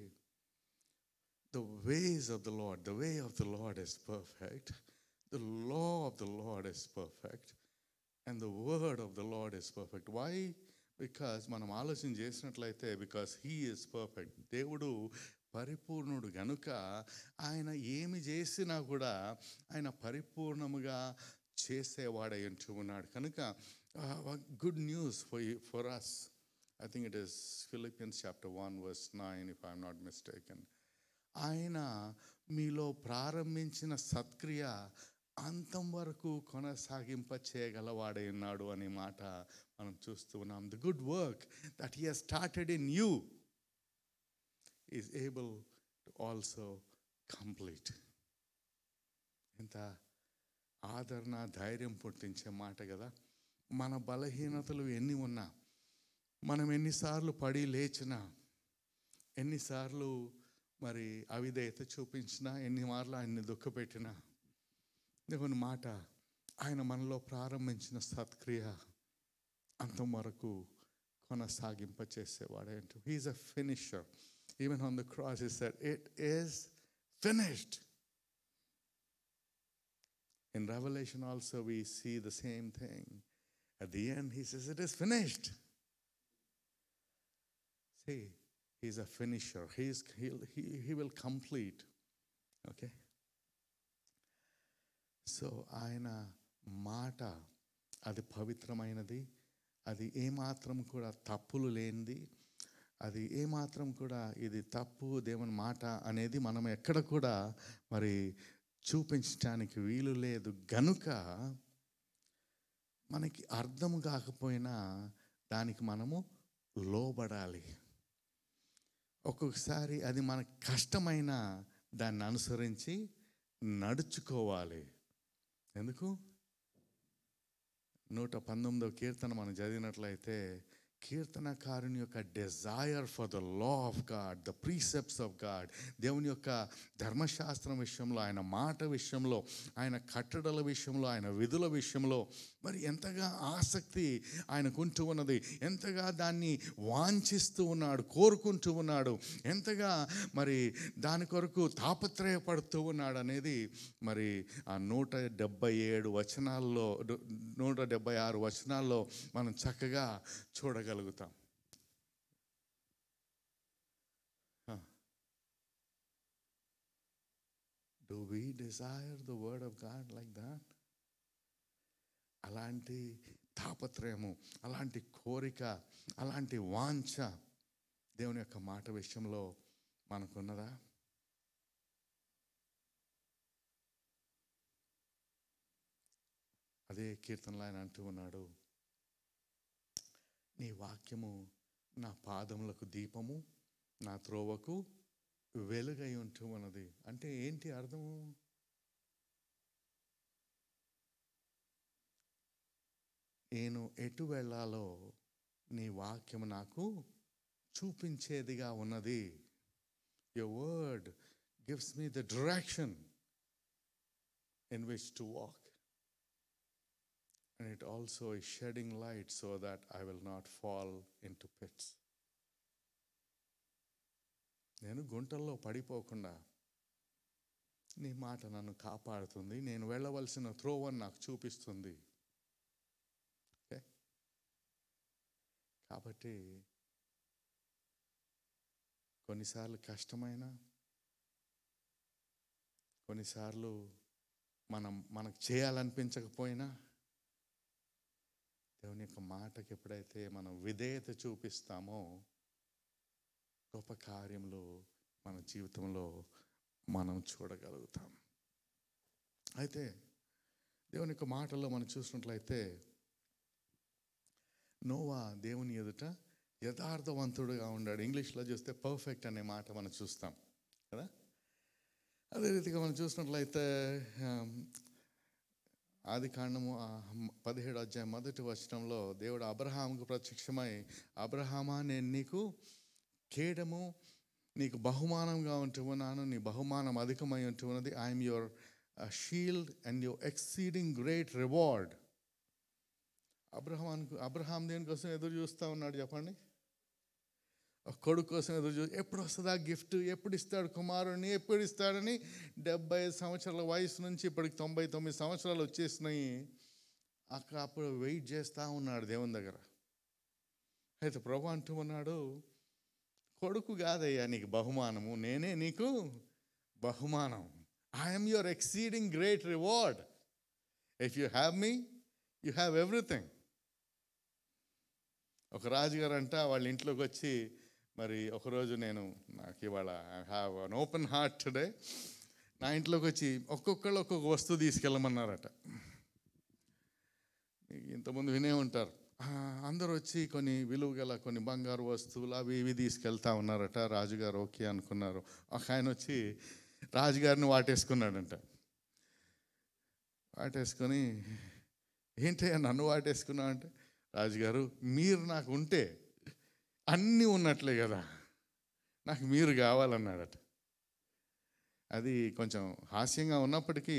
the ways of the Lord, the way of the Lord is perfect, the law of the Lord is perfect, and the word of the Lord is perfect. Why? Because మనం ఆలోచన చేసినట్లయితే, because he is perfect. దేవుడు పరిపూర్ణుడు గనుక ఆయన ఏమి చేసినా కూడా ఆయన పరిపూర్ణముగా చేసేవాడై ఉంటూ ఉన్నాడు. కనుక good news for us. I think it is Philippians chapter 1 verse 9 if I am not mistaken. ఆయన మీలో ప్రారంభించిన సత్క్రియ అంతం వరకు కొనసాగింప చేయగలవాడై ఉన్నాడు అనే మాట మనం చూస్తూ ఉన్నాం. The good work that he has started in you is able to also complete. ఎంత ఆదరణ, ధైర్యం పుట్టించే మాట కదా. మన బలహీనతలు ఎన్ని ఉన్నా, మనం ఎన్నిసార్లు పడి లేచినా, ఎన్నిసార్లు మరి అవిధేయత చూపించినా, ఎన్ని మార్లు ఆయన్ని దుఃఖపెట్టినా, దేవుని మాట ఆయన మనలో ప్రారంభించిన సత్క్రియ అంతం వరకు కొనసాగింప చేసేవాడే. He is a finisher. Even on the cross he said it is finished. In Revelation also we see the same thing. At the end he says it is finished. See, he's a finisher. He will complete. Okay? So ఆయన మాట అది పవిత్రమైనది, అది ఏమాత్రం కూడా తప్పులు లేనిది, అది ఏమాత్రం కూడా ఇది తప్పు దేవుని మాట అనేది మనం ఎక్కడ కూడా మరి చూపించడానికి వీలు లేదు. గనుక మనకి అర్థం కాకపోయినా దానికి మనము లోబడాలి. ఒక్కొక్కసారి అది మనకు కష్టమైన దాన్ని అనుసరించి నడుచుకోవాలి. ఎందుకు? 119వ కీర్తన మనం చదివినట్లయితే, కీర్తనకారుని యొక్క desire for the law of God, the ప్రీసెప్ట్స్ of God, దేవుని యొక్క ధర్మశాస్త్రం విషయంలో, ఆయన మాట విషయంలో, ఆయన కట్టడల విషయంలో, ఆయన విధుల విషయంలో మరి ఎంతగా ఆసక్తి ఆయనకుంటూ ఉన్నది, ఎంతగా దాన్ని వాంఛిస్తూ ఉన్నాడు, కోరుకుంటూ ఉన్నాడు, ఎంతగా మరి దాని కొరకు తాపత్రయపడుతూ ఉన్నాడు అనేది మరి ఆ 177 వచనాల్లో, 176 వచనాల్లో మనం చక్కగా చూడగలుగుతాం. Do we desire the word of God like that? అలాంటి తాపత్రయము, అలాంటి కోరిక, అలాంటి వాంఛ దేవుని యొక్క మాట విషయంలో మనకున్నదా? అదే కీర్తనలో ఆయన అంటూ ఉన్నాడు, నీ వాక్యము నా పాదములకు దీపము, నా త్రోవకు వెలుగై ఉంటూ ఉన్నది. అంటే ఏంటి అర్థము? నేను ఎటు వెళ్ళాలో నీ వాక్యము నాకు చూపించేదిగా ఉన్నది. Your word gives me the direction in which to walk. And it also is shedding light so that I will not fall into pits. నేను గుంటల్లో పడిపోకుండా నీ మాట నన్ను కాపాడుతుంది, నేను వెళ్ళవలసిన త్రోవను నాకు చూపిస్తుంది. ఓకే? కాబట్టి కొన్నిసార్లు కష్టమైన, కొన్నిసార్లు మనకు చేయాలనిపించకపోయినా దేవుని యొక్క మాటకి ఎప్పుడైతే మనం విధేయత చూపిస్తామో గొప్ప కార్యములు మన జీవితంలో మనం చూడగలుగుతాం. అయితే దేవుని యొక్క మాటల్లో మనం చూసినట్లయితే నోవా దేవుని ఎదుట యథార్థవంతుడుగా ఉన్నాడు. ఇంగ్లీష్లో చూస్తే పర్ఫెక్ట్ అనే మాట మనం చూస్తాం కదా. అదే రీతిగా మనం చూసినట్లయితే ఆది కాండము 17వ అధ్యాయం 1వ వచనంలో దేవుడు అబ్రహాముకు ప్రత్యక్షమై, అబ్రహామా నేను నీకు కేడము, నీకు బహుమానంగా ఉంటూ ఉన్నాను, నీ బహుమానం అధికమై ఉంటూ ఉన్నది. I'm your shield and your exceeding great reward. Abraham దేనికోసం ఎదురు చూస్తూ ఉన్నాడు చెప్పండి? కొడుకు కోసం ఎదురు ఎప్పుడు వస్తుందా గిఫ్ట్, ఎప్పుడు ఇస్తాడు కుమారుడిని, ఎప్పుడు ఇస్తాడని 75 సంవత్సరాల వయసు నుంచి ఇప్పటికి 99 సంవత్సరాలు వచ్చేసినాయి. అప్పుడు వెయిట్ చేస్తూ ఉన్నాడు దేవుని దగ్గర. అయితే ప్రభు అంటూ ఉన్నాడు, కొడుకు కాదయ్యా నీకు బహుమానము, నేనే నీకు బహుమానం. I'm your exceeding great reward. If you have me, you have everything. ఒక రాజుగారు అంట వాళ్ళ ఇంట్లోకి వచ్చి, మరి ఒకరోజు నాకు ఇవాళ I have an open heart today, నా ఇంట్లోకి వచ్చి ఒక్కొక్కళ్ళు ఒక్కొక్క వస్తువు తీసుకెళ్ళమన్నారట. ఇంతకుముందు వినే ఉంటారు. అందరూ వచ్చి కొన్ని విలువ గల కొన్ని బంగారు వస్తువులు అవి ఇవి తీసుకెళ్తా ఉన్నారట. రాజుగారు ఓకే అనుకున్నారు. ఒక ఆయన వచ్చి రాజుగారిని వాటేసుకున్నాడంట. వాటేసుకొని, ఏంటయ్యా నన్ను వాటేసుకున్నావు అంటే, రాజుగారు మీరు నాకు ఉంటే అన్నీ ఉన్నట్లే కదా, నాకు మీరు కావాలన్నాడట. అది కొంచెం హాస్యంగా ఉన్నప్పటికీ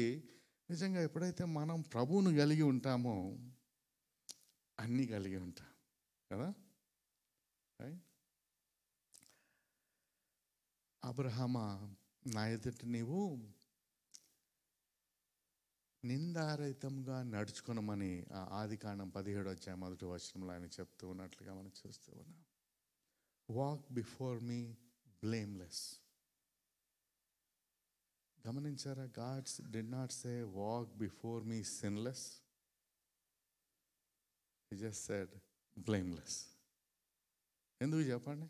నిజంగా ఎప్పుడైతే మనం ప్రభువును కలిగి ఉంటామో అన్నీ కలిగి ఉంటాం కదా. అబ్రహామా నా ఎదుట నీవు నిందారహితంగా నడుచుకున్నామని ఆది కాండం 17వ అధ్యాయం 1వ వచనంలో ఆయన చెప్తూ ఉన్నట్లుగా మనం చూస్తూ ఉన్నాం. Walk before me blameless. గమనించారా? God did not say walk before me sinless. He just said blameless. ఎందుకు చెప్పండి?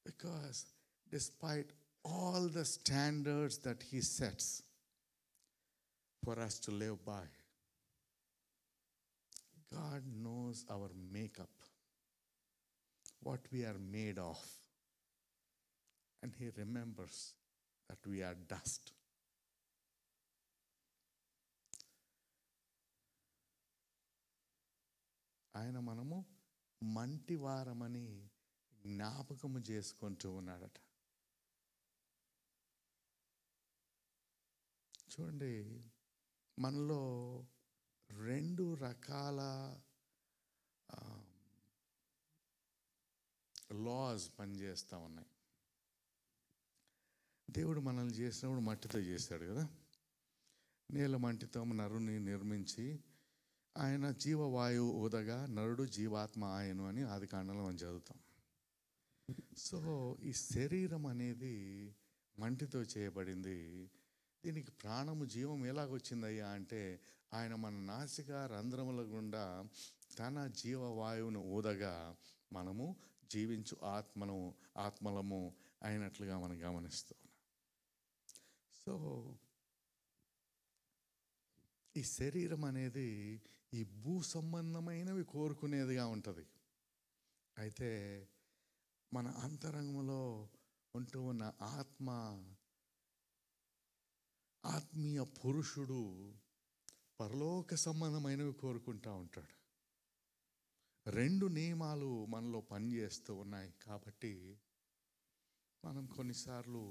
Because despite all the standards that he sets for us to live by, God knows our makeup, what we are made of, and he remembers that we are dust. ఆయన మనము మంటివారమని జ్ఞాపకము చేసుకుంటూ ఉన్నాడట. చూడండి, మనలో 2 రకాల లాస్ పనిచేస్తూ ఉన్నాయి. దేవుడు మనల్ని చేసినప్పుడు మట్టితో చేశాడు కదా. నేల మంటితో నరుని నిర్మించి ఆయన జీవవాయువు ఊదగా నరుడు జీవాత్మ ఆయను అని ఆది కాండంలో మనం చదువుతాం. సో ఈ శరీరం అనేది మంటితో చేయబడింది. దీనికి ప్రాణము జీవం ఎలాగొచ్చిందయ్యా అంటే, ఆయన మన నాసిక రంధ్రముల గుండా తన జీవవాయువును ఊదగా మనము జీవించు ఆత్మలము అయినట్లుగా మనం గమనిస్తూ ఉన్నాం. సో ఈ శరీరం అనేది ఈ భూ సంబంధమైనవి కోరుకునేదిగా ఉంటుంది. అయితే మన అంతరంగంలో ఉంటూ ఉన్న ఆత్మీయ పురుషుడు పరలోక సంబంధమైనవి కోరుకుంటూ ఉంటాడు. 2 నియమాలు మనలో పనిచేస్తూ ఉన్నాయి. కాబట్టి మనం కొన్నిసార్లు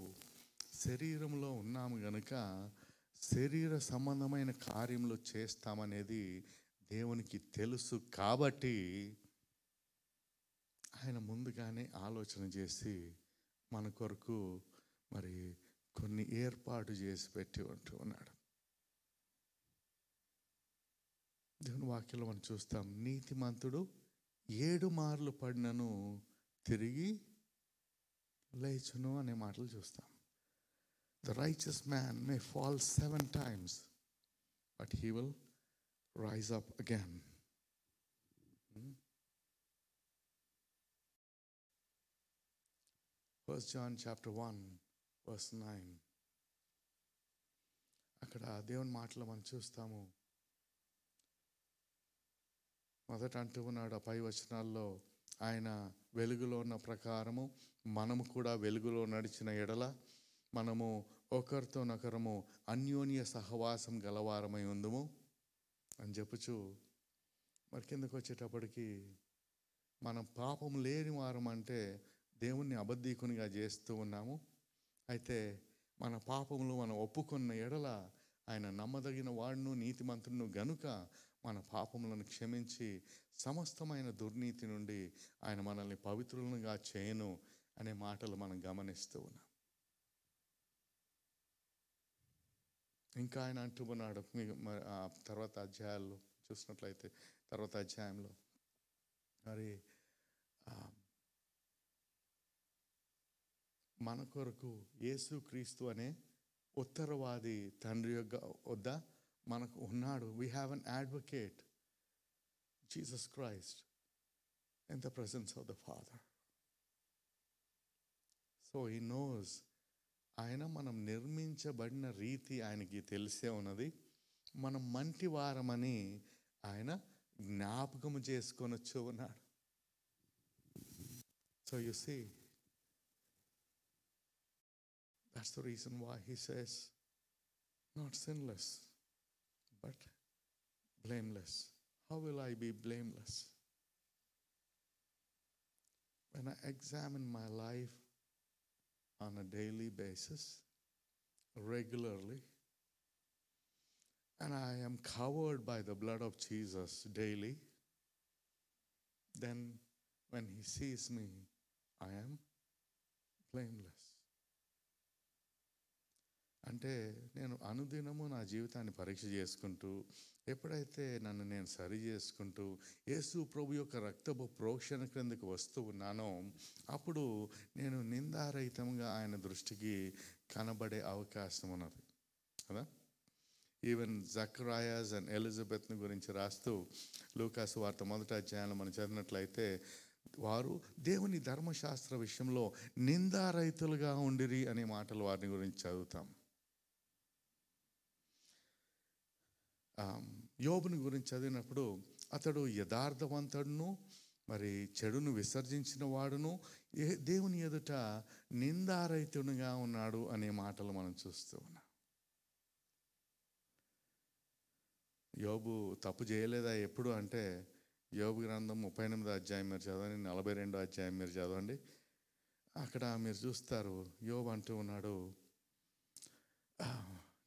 శరీరంలో ఉన్నాము గనుక శరీర సంబంధమైన కార్యములు చేస్తామనేది దేవునికి తెలుసు. కాబట్టి ఆయన ముందుగానే ఆలోచన చేసి మన కొరకు మరి కొన్ని ఏర్పాటు చేసి పెట్టి ఉంటూ ఉన్నాడు. దేవుని వాక్యంలో మనం చూస్తాం, నీతిమంతుడు 7 మార్లు పడినను తిరిగి లేచును అనే మాటలు చూస్తాం. The righteous man may fall 7 times, but he will rise up again. 1 John chapter 1 verse 9. అక్కడ దేవుని మాటలు మనం చూస్తాము. మొదట అంటూ ఉన్నాడు ఆ పై వచనాల్లో, ఆయన వెలుగులో ఉన్న ప్రకారము మనము కూడా వెలుగులో నడిచిన ఎడల మనము ఒకరితోనొకరము అన్యోన్య సహవాసం గలవారమై ఉందుము అని చెప్పుచు, మరి కిందకు వచ్చేటప్పటికి మనం పాపం లేని వారం అంటే దేవుణ్ణి అబద్ధీకునిగా చేస్తూ ఉన్నాము. అయితే మన పాపములు మనం ఒప్పుకున్న ఎడల ఆయన నమ్మదగిన వాడును నీతిమంతుడును గనుక మన పాపములను క్షమించి సమస్తమైన దుర్నీతి నుండి ఆయన మనల్ని పవిత్రులుగా చేయను అనే మాటలు మనం గమనిస్తూ ఉన్నాం. ఇంకా ఆయన అంటూ ఉన్నాడు, తర్వాత అధ్యాయాల్లో చూసినట్లయితే, తర్వాత అధ్యాయంలో మరి మన కొరకు యేసుక్రీస్తు అనే ఉత్తరవాది తండ్రి వద్ద మనకు ఉన్నాడు. We have an advocate, Jesus Christ, in the presence of the father. So he knows, ఆయన మనం నిర్మించబడిన రీతి ఆయనకి తెలిసే ఉన్నది. మనం మంటి వారమని ఆయన జ్ఞాపకము చేసుకొని వచ్చి ఉన్నాడు. So you see, that's the reason why he says, not sinless, but blameless. How will I be blameless? When I examine my life on a daily basis, regularly, and I am covered by the blood of Jesus daily, then when he sees me, I am blameless. అంటే నేను అనుదినము నా జీవితాన్ని పరీక్ష చేసుకుంటూ, ఎప్పుడైతే నన్ను నేను సరి చేసుకుంటూ యేసు ప్రభు యొక్క రక్తపు ప్రోక్షణ క్రిందకు వస్తూ ఉన్నానో, అప్పుడు నేను నిందారహితంగా ఆయన దృష్టికి కనబడే అవకాశం ఉన్నది కదా. ఈవెన్ జకరాయాస్ అండ్ ఎలిజబెత్ని గురించి రాస్తూ లూకాసు వార్త 1వ అధ్యాయంలో మనం చదివినట్లయితే, వారు దేవుని ధర్మశాస్త్ర విషయంలో నిందారహితులుగా ఉండిరి అనే మాటలు వారిని గురించి చదువుతాం. యోబుని గురించి చదివినప్పుడు, అతడు యథార్థవంతుడును, మరి చెడును విసర్జించిన వాడును, దేవుని ఎదుట నిందారహితునిగా ఉన్నాడు అనే మాటలు మనం చూస్తూ ఉన్నాం. యోబు తప్పు చేయలేదా ఎప్పుడు అంటే, యోబు గ్రంథం 38వ అధ్యాయం మీరు చదవండి, 42వ అధ్యాయం మీరు చదవండి. అక్కడ మీరు చూస్తారు, యోబు అంటూ ఉన్నాడు,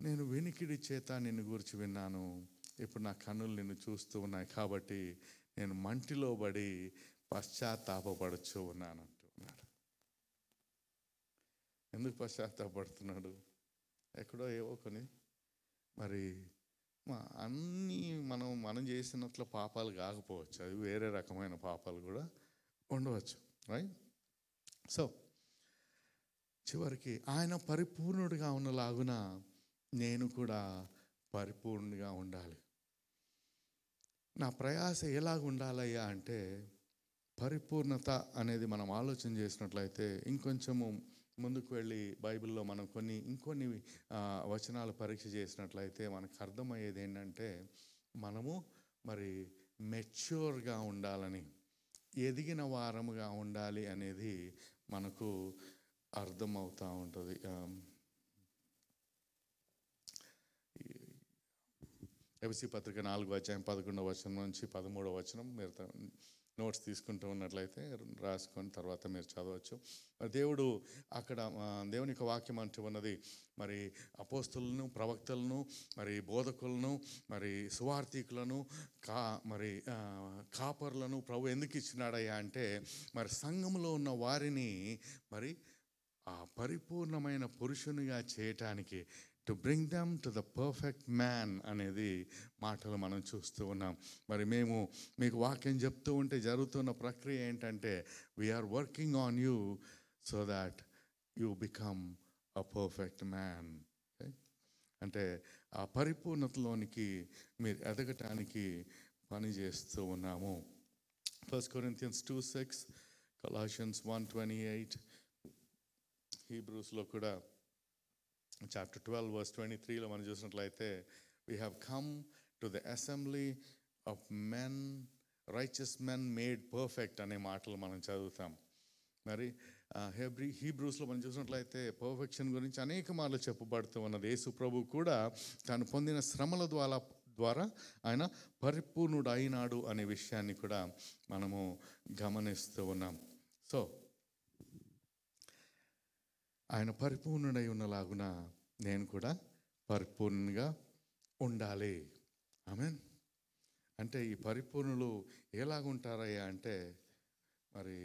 నేను వెనికిడి చేత నిన్ను గురించి విన్నాను, ఇప్పుడు నా కన్నులు నిన్ను చూస్తూ ఉన్నాయి, కాబట్టి నేను మంటిలో పడి పశ్చాత్తాపడుచు ఉన్నాను అంటూ ఉన్నాడు. ఎందుకు పశ్చాత్తాపడుతున్నాడు? ఎక్కడో ఏవో కొన్ని మరి అన్నీ మనం చేసినట్లు పాపాలు కాకపోవచ్చు, అవి వేరే రకమైన పాపాలు కూడా ఉండవచ్చు, రైట్? సో చివరికి ఆయన పరిపూర్ణుడిగా ఉన్నలాగున నేను కూడా పరిపూర్ణంగా ఉండాలి. నా ప్రయాస ఎలాగ ఉండాలయ్యా అంటే, పరిపూర్ణత అనేది మనం ఆలోచన చేసినట్లయితే, ఇంకొంచెము ముందుకు వెళ్ళి బైబిల్లో మనం ఇంకొన్ని వచనాలు పరీక్ష చేసినట్లయితే మనకు అర్థమయ్యేది ఏంటంటే, మనము మరి మెచ్యూర్గా ఉండాలని, ఎదిగిన వారముగా ఉండాలి అనేది మనకు అర్థమవుతూ ఉంటుంది. ఎఫెసీ పత్రిక 4వ అధ్యాయం 11వ వచనం నుంచి 13వ వచనం మీరు నోట్స్ తీసుకుంటూ ఉన్నట్లయితే రాసుకొని తర్వాత మీరు చదవచ్చు. దేవుడు అక్కడ దేవుని యొక్క వాక్యం అంటూ ఉన్నది, మరి అపోస్తులను, ప్రవక్తలను, మరి బోధకులను, మరి సువార్థికులను, మరి కాపర్లను ప్రభు ఎందుకు ఇచ్చినాడయ్యా అంటే, మరి సంఘంలో ఉన్న వారిని మరి ఆ పరిపూర్ణమైన పురుషునిగా చేయటానికి, to bring them to the perfect man అనేది మాటలు మనం చూస్తూ ఉన్నాం. మరి మేము మీకు వాక్యం చెప్తూ ఉంటే జరుగుతున్న ప్రక్రియ ఏంటంటే, we are working on you so that you become a perfect man. అంటే ఆ పరిపూర్ణతలోనికి మీరు ఎదగటానికి పని చేస్తూ ఉన్నాము. 1 Corinthians 2:6, Colossians 1:28, హీబ్రూస్లో కూడా చాప్టర్ 12 వర్స్ 23లో మనం చూసినట్లయితే we have come to the assembly of men righteous men made perfect అనే మాటలు మనం చదువుతాం. మరి హీబ్రూస్లో మనం చూసినట్లయితే పర్ఫెక్షన్ గురించి అనేక మార్లు చెప్పబడుతూ ఉన్నది. యేసు ప్రభు కూడా తాను పొందిన శ్రమల ద్వారా ఆయన పరిపూర్ణుడు అయినాడు అనే విషయాన్ని కూడా మనము గమనిస్తూ ఉన్నాం. సో ఆయన పరిపూర్ణుడై ఉన్నలాగున నేను కూడా పరిపూర్ణంగా ఉండాలి. ఆమేన్. అంటే ఈ పరిపూర్ణులు ఎలాగుంటారయ్యా అంటే, మరి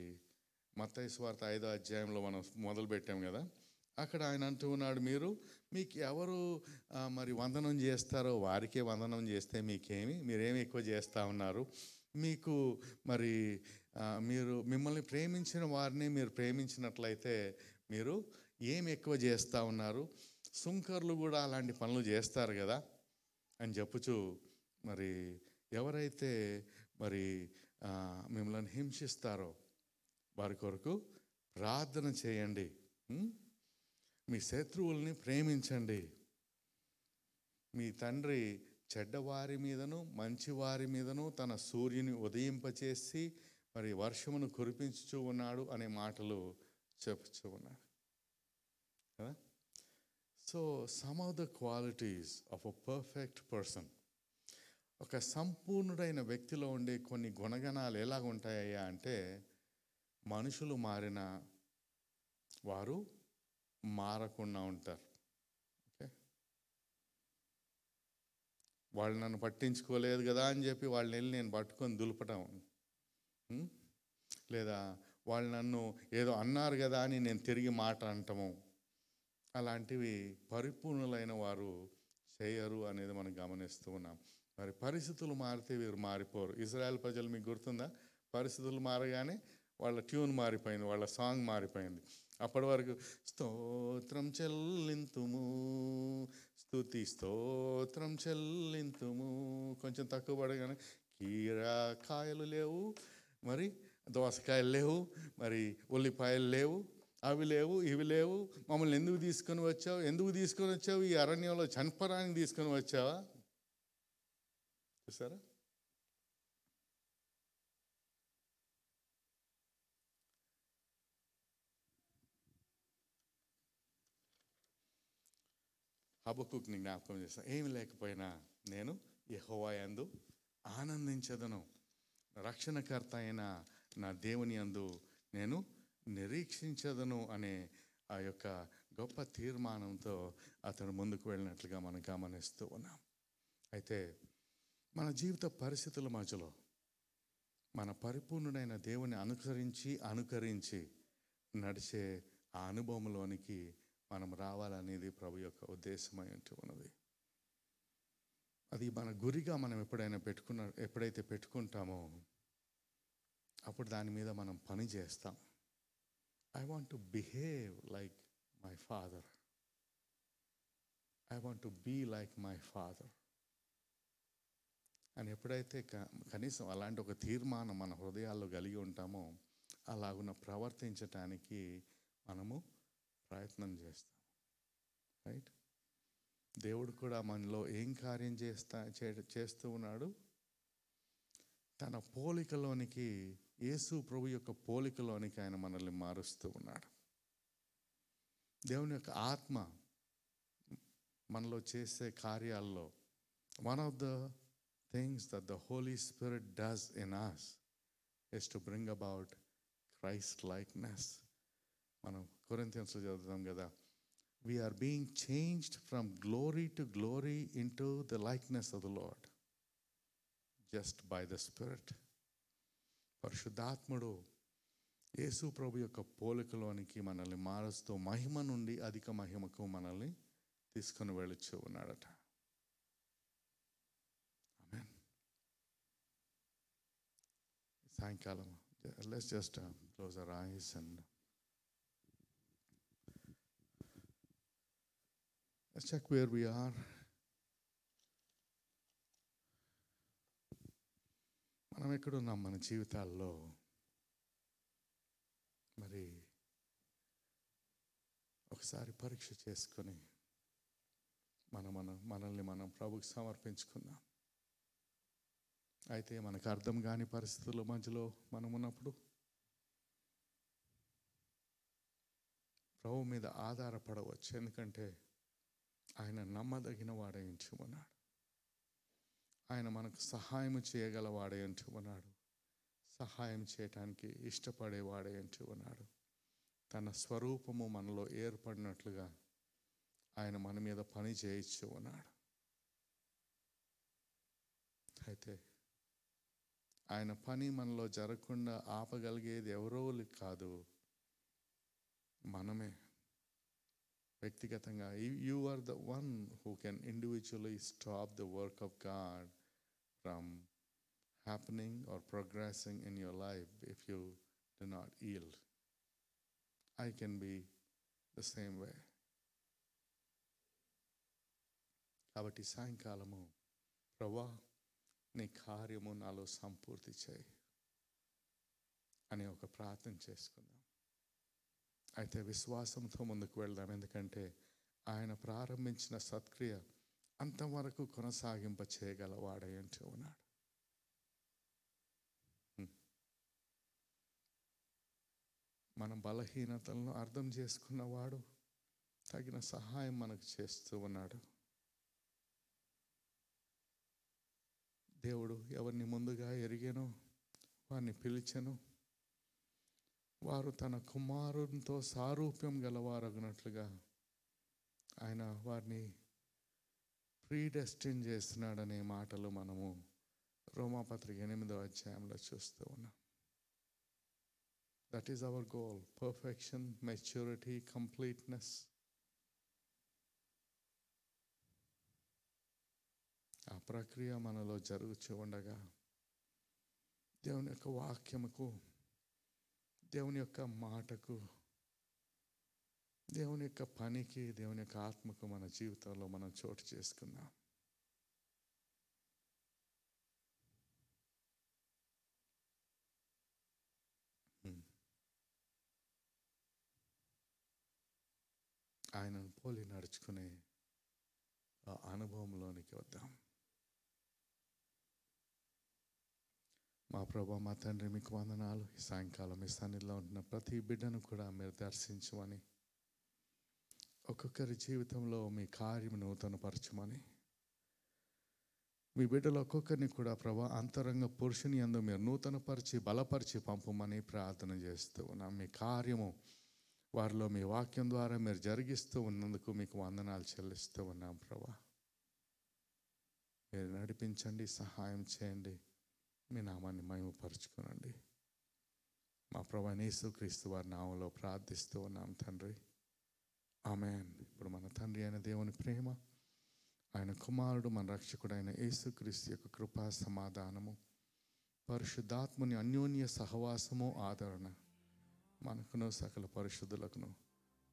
మత్తయి సువార్త 5వ అధ్యాయంలో మనం మొదలుపెట్టాం కదా, అక్కడ ఆయన అంటూ ఉన్నాడు, మీకు ఎవరు మరి వందనం చేస్తారో వారికే వందనం చేస్తే మీరేమి ఎక్కువ చేస్తూ ఉన్నారు? మీకు మరి మిమ్మల్ని ప్రేమించిన వారిని మీరు ప్రేమించినట్లయితే మీరు ఏమి ఎక్కువ చేస్తూ ఉన్నారు? సుంకర్లు కూడా అలాంటి పనులు చేస్తారు కదా అని చెప్పుచు, మరి ఎవరైతే మరి మిమ్మల్ని హింసిస్తారో వారి కొరకు ప్రార్థన చేయండి, మీ శత్రువుల్ని ప్రేమించండి, మీ తండ్రి చెడ్డవారి మీదను మంచివారి మీదను తన సూర్యుని ఉదయింపచేసి మరి వర్షమును కురిపించుచూ ఉన్నాడు అనే మాటలు చెప్పుచూ ఉన్నాడు కదా. So some of the qualities of a perfect person, ఒక సంపూర్ణుడైన వ్యక్తిలో ఉండే కొన్ని గుణగణాలు ఎలాగ ఉంటాయా అంటే, మనుషులు మారిన వారు మారకుండా ఉంటారు. ఓకే, వాళ్ళు నన్ను పట్టించుకోలేదు కదా అని చెప్పి వాళ్ళని వెళ్ళి నేను పట్టుకొని దులపటం, లేదా వాళ్ళు నన్ను ఏదో అన్నారు కదా అని నేను తిరిగి మాట అంటము, అలాంటివి పరిపూర్ణులైన వారు చేయరు అనేది మనం గమనిస్తూ ఉన్నాం. మరి పరిస్థితులు మారితే వీరు మారిపోరు. ఇజ్రాయెల్ ప్రజలు మీకు గుర్తుందా? పరిస్థితులు మారగానే వాళ్ళ ట్యూన్ మారిపోయింది, వాళ్ళ సాంగ్ మారిపోయింది. అప్పటి వరకు స్తోత్రం చెల్లింతుము, స్తుతి స్తోత్రం చెల్లింతుము, కొంచెం తక్కువ పడగానే కీరకాయలు లేవు, మరి దోసకాయలు లేవు, మరి ఉల్లిపాయలు లేవు, అవి లేవు ఇవి లేవు, మమ్మల్ని ఎందుకు తీసుకొని వచ్చావు? ఈ అరణ్యంలో చంపరానికి తీసుకొని వచ్చావా? చూసారా? హబక్కూకుని జ్ఞాపకం చేస్తాను, ఏమి లేకపోయినా నేను యెహోవా యందు ఆనందించదను, రక్షణకర్త అయిన నా దేవుని యందు నేను నిరీక్షించదను అనే ఆ యొక్క గొప్ప తీర్మానంతో అతను ముందుకు వెళ్ళినట్లుగా మనం గమనిస్తూ ఉన్నాం. అయితే మన జీవిత పరిస్థితుల మధ్యలో మన పరిపూర్ణుడైన దేవుని అనుకరించి నడిచే ఆ అనుభవంలోనికి మనం రావాలనేది ప్రభు యొక్క ఉద్దేశమై ఉన్నది. అది మన గురిగా మనం ఎప్పుడైతే పెట్టుకుంటామో అప్పుడు దాని మీద మనం పని చేస్తాం. I want to behave like my father, I want to be like my father అని ఎప్పుడైతే కనీసం అలాంటి ఒక తీర్మానం మన హృదయాల్లో కలిగి ఉంటామో అలాగున ప్రవర్తించటానికి మనము ప్రయత్నం చేస్తాం. రైట్? దేవుడు కూడా మనలో ఏం కార్యం చేస్తూ ఉన్నాడు? తన పోలికలోనికి, యేసు ప్రభు యొక్క పోలికలోనికి ఆయన మనల్ని మారుస్తూ ఉన్నాడు. దేవుని యొక్క ఆత్మ మనలో చేసే కార్యాల్లో one of the things that the Holy Spirit does in us is to bring about Christ likeness. మనం కొరింథీయులలో చదువుతాం కదా, we are being changed from glory to glory into the likeness of the Lord just by the Spirit. పరిశుద్ధాత్ముడు యేసు ప్రభు యొక్క పోలికలోనికి మనల్ని మారుస్తూ మహిమ నుండి అధిక మహిమకు మనల్ని తీసుకొని వెళ్ళొచ్చు ఉన్నాడట. ఆమేన్. సాయంకాలం let's just close our eyes and let's check where we are. మనం ఎక్కడున్నాం మన జీవితాల్లో? మరి ఒకసారి పరీక్ష చేసుకొని మనల్ని మనం ప్రభుకి సమర్పించుకుందాం. అయితే మనకు అర్థం కాని పరిస్థితుల మధ్యలో మనం ఉన్నప్పుడు ప్రభు మీద ఆధారపడవచ్చు. ఎందుకంటే ఆయన నమ్మదగిన వాడై ఉంచుమన్నాడు. ఆయన మనకు సహాయం చేయగల వాడై ఉంచుమన్నాడు. సహాయం చేయటానికి ఇష్టపడేవాడై ఉంచుమన్నాడు. తన స్వరూపము మనలో ఏర్పడినట్లుగా ఆయన మన మీద పని చేయించు ఉన్నాడు. అయితే ఆయన పని మనలో జరగకుండా ఆపగలిగేది ఎవరో కాదు, మనమే వ్యక్తిగతంగా. You are the one who can individually stop the work of God from happening or progressing in your life if you do not yield. I can be the same way. కాబట్టి సాయంకాలము ప్రభువా నీ కార్యము నాలో సంపూర్తి చేయి అని ఒక ప్రార్థన చేసుకుందాం. అయితే విశ్వాసంతో ముందుకు వెళ్దాం. ఎందుకంటే ఆయన ప్రారంభించిన సత్క్రియ అంతవరకు కొనసాగింప చేయగల వాడై ఉంటూ ఉన్నాడు. మన బలహీనతలను అర్థం చేసుకున్నవాడు తగిన సహాయం మనకు చేస్తూ ఉన్నాడు. దేవుడు ఎవరిని ముందుగా ఎరిగానో వారిని పిలిచెను. వారు తన కుమారునితో సారూప్యం గలవారగినట్లుగా ఆయన వారిని ప్రీడెస్టిన్ చేస్తున్నాడనే మాటలు మనము రోమాపత్రిక 8వ అధ్యాయంలో చూస్తూ ఉన్నాం. That is our goal. Perfection, maturity, completeness. ఆ ప్రక్రియ మనలో జరుగుతూ ఉండగా దేవుని యొక్క వాక్యముకు, దేవుని యొక్క మాటకు, దేవుని యొక్క పనికి, దేవుని యొక్క ఆత్మకు మన జీవితంలో మనం చోటు చేసుకుందాం. ఆయనను పోలి నడుచుకునే ఆ అనుభవంలోనికి వద్దాం. మా ప్రభా, మా తండ్రి, మీకు వందనాలు. ఈ సాయంకాలం మీ సన్నిధిలో ఉంటున్న ప్రతి బిడ్డను కూడా మీరు దర్శించమని, ఒక్కొక్కరి జీవితంలో మీ కార్యం నూతనపరచమని, మీ బిడ్డలు ఒక్కొక్కరిని కూడా ప్రభా అంతరంగ పురుషుని యందు మీరు నూతనపరిచి బలపరిచి పంపమని ప్రార్థన చేస్తూ ఉన్నాం. మీ కార్యము వారిలో మీ వాక్యం ద్వారా మీరు జరిగిస్తూ ఉన్నందుకు మీకు వందనాలు చెల్లిస్తూ ఉన్నాం. ప్రభా మీరు నడిపించండి, సహాయం చేయండి, మీ నామాన్ని మహిమపరచుకోనండి. మా ప్రభువైన యేసుక్రీస్తు వారి నామములో ప్రార్థిస్తూ ఉన్నాం తండ్రి, ఆమేన్. ఇప్పుడు మన తండ్రి అయిన దేవుని ప్రేమ, ఆయన కుమారుడు మన రక్షకుడైన యేసుక్రీస్తు యొక్క కృపా సమాధానము, పరిశుద్ధాత్ముని అన్యోన్య సహవాసము, ఆదరణ మనకును సకల పరిశుద్ధులకును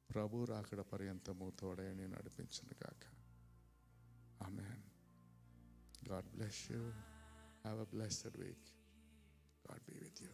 ప్రభు రాకడ పర్యంతము తోడని నడిపించును గాక. ఆమేన్. God bless you. Have a blessed week. God be with you.